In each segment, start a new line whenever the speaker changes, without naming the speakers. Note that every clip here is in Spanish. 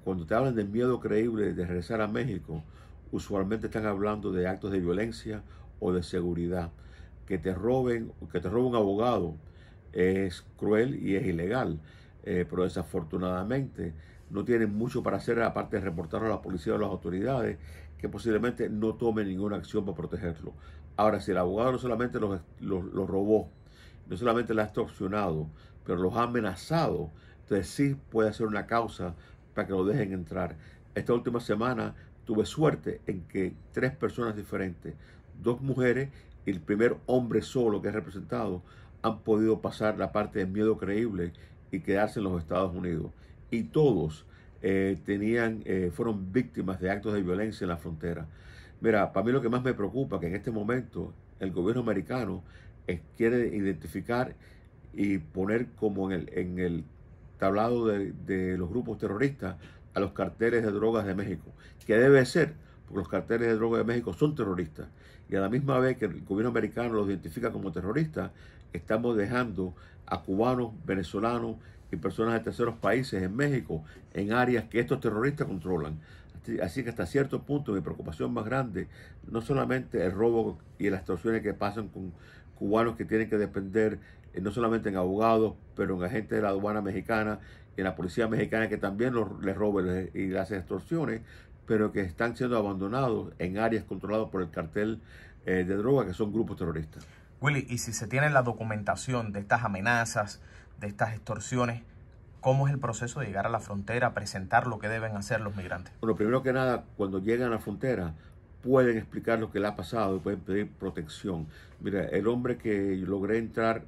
Cuando te hablan del miedo creíble de regresar a México, usualmente están hablando de actos de violencia o de seguridad. Que te robe un abogado es cruel y es ilegal, pero desafortunadamente no tienen mucho para hacer aparte de reportarlo a la policía o a las autoridades que posiblemente no tomen ninguna acción para protegerlo. Ahora, si el abogado no solamente los robó, no solamente la ha extorsionado, pero los ha amenazado, entonces sí puede ser una causa para que lo dejen entrar. Esta última semana tuve suerte en que 3 personas diferentes, 2 mujeres y el primer hombre solo que es representado, han podido pasar la parte de miedo creíble y quedarse en los Estados Unidos. Y todos fueron víctimas de actos de violencia en la frontera. Mira, para mí lo que más me preocupa es que en este momento el gobierno americano quiere identificar y poner como en el tablado de los grupos terroristas a los carteles de drogas de México, que debe ser, porque los carteles de drogas de México son terroristas, y a la misma vez que el gobierno americano los identifica como terroristas, estamos dejando a cubanos, venezolanos y personas de terceros países en México en áreas que estos terroristas controlan. Así que hasta cierto punto mi preocupación más grande, no solamente el robo y las extorsiones que pasan con cubanos que tienen que depender no solamente en abogados, pero en agentes de la aduana mexicana y en la policía mexicana que también les roban y les hacen extorsiones, pero que están siendo abandonados en áreas controladas por el cartel de droga, que son grupos terroristas.
Willy, y si se tiene la documentación de estas amenazas, de estas extorsiones, ¿cómo es el proceso de llegar a la frontera, presentar lo que deben hacer los migrantes?
Bueno, primero que nada, cuando llegan a la frontera, pueden explicar lo que le ha pasado y pueden pedir protección. Mira, el hombre que logré entrar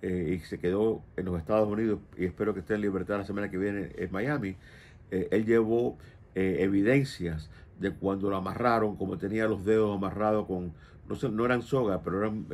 y se quedó en los Estados Unidos, y espero que esté en libertad la semana que viene en Miami, él llevó evidencias de cuando lo amarraron, como tenía los dedos amarrados con, no sé, no eran sogas, pero eran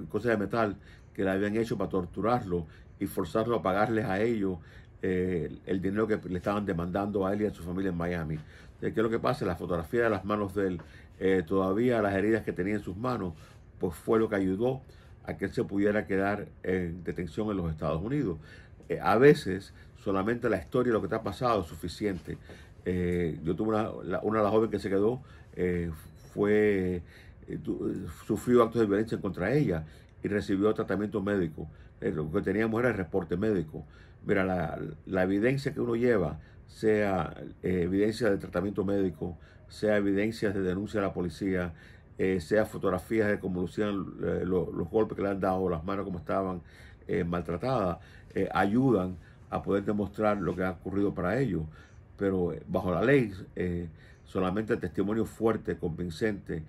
cosas de metal que le habían hecho para torturarlo y forzarlo a pagarles a ellos el dinero que le estaban demandando a él y a su familia en Miami. ¿Qué es lo que pasa? La fotografía de las manos de él, todavía las heridas que tenía en sus manos, pues fue lo que ayudó a que él se pudiera quedar en detención en los Estados Unidos. A veces solamente la historia de lo que te ha pasado es suficiente. Yo tuve una de las jóvenes que se quedó, sufrió actos de violencia contra ella y recibió tratamiento médico. Lo que teníamos era el reporte médico. Mira, la evidencia que uno lleva, sea evidencia de tratamiento médico, sea evidencias de denuncia a la policía, sea fotografías de cómo lucían los golpes que le han dado, las manos como estaban maltratadas, ayudan a poder demostrar lo que ha ocurrido para ellos. Pero bajo la ley, solamente el testimonio fuerte, convincente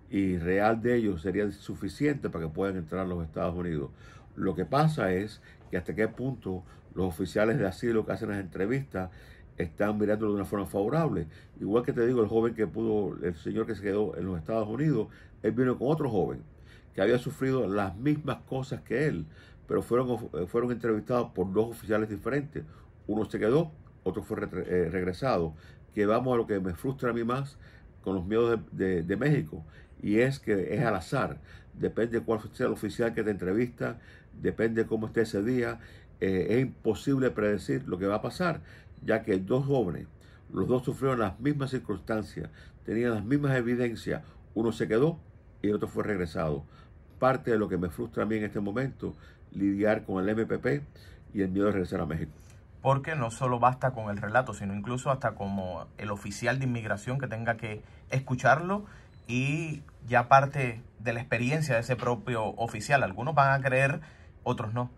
y real de ellos sería suficiente para que puedan entrar a los Estados Unidos. Lo que pasa es que hasta qué punto los oficiales de asilo que hacen las entrevistas están mirándolo de una forma favorable. Igual que te digo, el señor que se quedó en los Estados Unidos, él vino con otro joven que había sufrido las mismas cosas que él, pero fueron entrevistados por 2 oficiales diferentes. Uno se quedó, otro fue regresado. Que vamos a lo que me frustra a mí más con los miedos de México, y es que es al azar. Depende de cuál sea el oficial que te entrevista, depende de cómo esté ese día. Es imposible predecir lo que va a pasar, ya que 2 jóvenes, los 2 sufrieron las mismas circunstancias, tenían las mismas evidencias, uno se quedó y el otro fue regresado. Parte de lo que me frustra a mí en este momento, lidiar con el MPP y el miedo de regresar a México.
Porque no solo basta con el relato, sino incluso hasta como el oficial de inmigración que tenga que escucharlo, y ya parte de la experiencia de ese propio oficial. Algunos van a creer, otros no.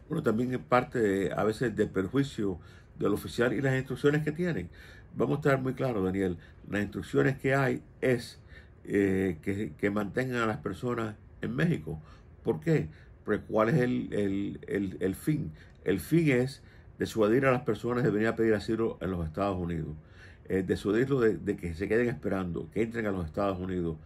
Bueno, también es parte a veces del perjuicio del oficial y las instrucciones que tienen. Vamos a estar muy claros, Daniel. Las instrucciones que hay es que mantengan a las personas en México. ¿Por qué? Porque ¿cuál es el fin? El fin es disuadir a las personas de venir a pedir asilo en los Estados Unidos. Disuadirlo de que se queden esperando, que entren a los Estados Unidos.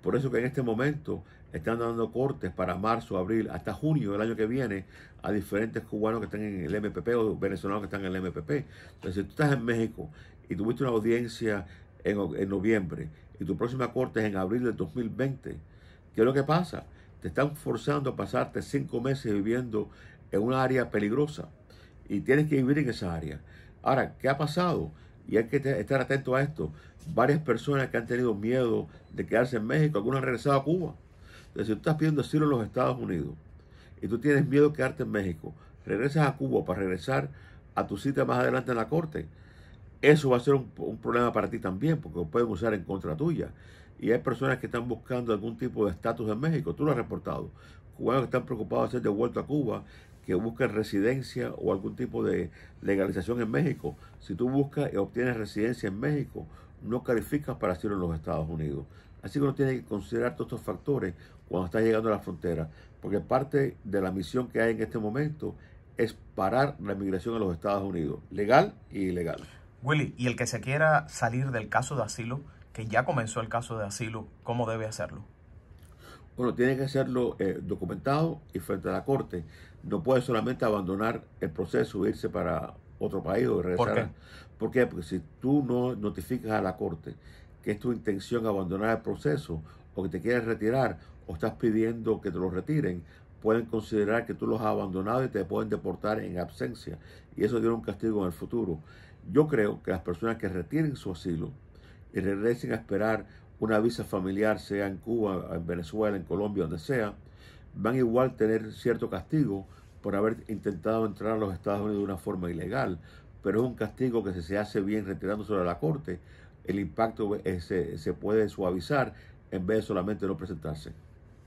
Por eso que en este momento están dando cortes para marzo, abril, hasta junio del año que viene a diferentes cubanos que están en el MPP o venezolanos que están en el MPP. Entonces, si tú estás en México y tuviste una audiencia en noviembre y tu próxima corte es en abril del 2020, ¿qué es lo que pasa? Te están forzando a pasarte 5 meses viviendo en una área peligrosa y tienes que vivir en esa área. Ahora, ¿qué ha pasado? Y hay que estar atento a esto. Varias personas que han tenido miedo de quedarse en México, algunos han regresado a Cuba. Entonces, si tú estás pidiendo asilo en los Estados Unidos y tú tienes miedo de quedarte en México, regresas a Cuba para regresar a tu cita más adelante en la corte, eso va a ser un problema para ti también, porque lo pueden usar en contra tuya. Y hay personas que están buscando algún tipo de estatus en México, tú lo has reportado. Cubanos que están preocupados de ser devueltos a Cuba, que buscan residencia o algún tipo de legalización en México. Si tú buscas y obtienes residencia en México, no calificas para asilo en los Estados Unidos. Así que uno tiene que considerar todos estos factores cuando está llegando a la frontera, porque parte de la misión que hay en este momento es parar la inmigración a los Estados Unidos, legal y ilegal.
Willy, y el que se quiera salir del caso de asilo, que ya comenzó el caso de asilo, ¿cómo debe hacerlo?
Bueno, tiene que hacerlo documentado y frente a la corte. No puede solamente abandonar el proceso e irse para otro país o regresar.
¿Por qué?
¿Por qué? Porque si tú no notificas a la corte que es tu intención abandonar el proceso o que te quieres retirar o estás pidiendo que te lo retiren, pueden considerar que tú los has abandonado y te pueden deportar en absencia. Y eso tiene un castigo en el futuro. Yo creo que las personas que retiren su asilo y regresen a esperar una visa familiar, sea en Cuba, en Venezuela, en Colombia, donde sea, van igual a tener cierto castigo por haber intentado entrar a los Estados Unidos de una forma ilegal. Pero es un castigo que si se hace bien retirándose de la corte, el impacto se puede suavizar en vez de solamente no presentarse.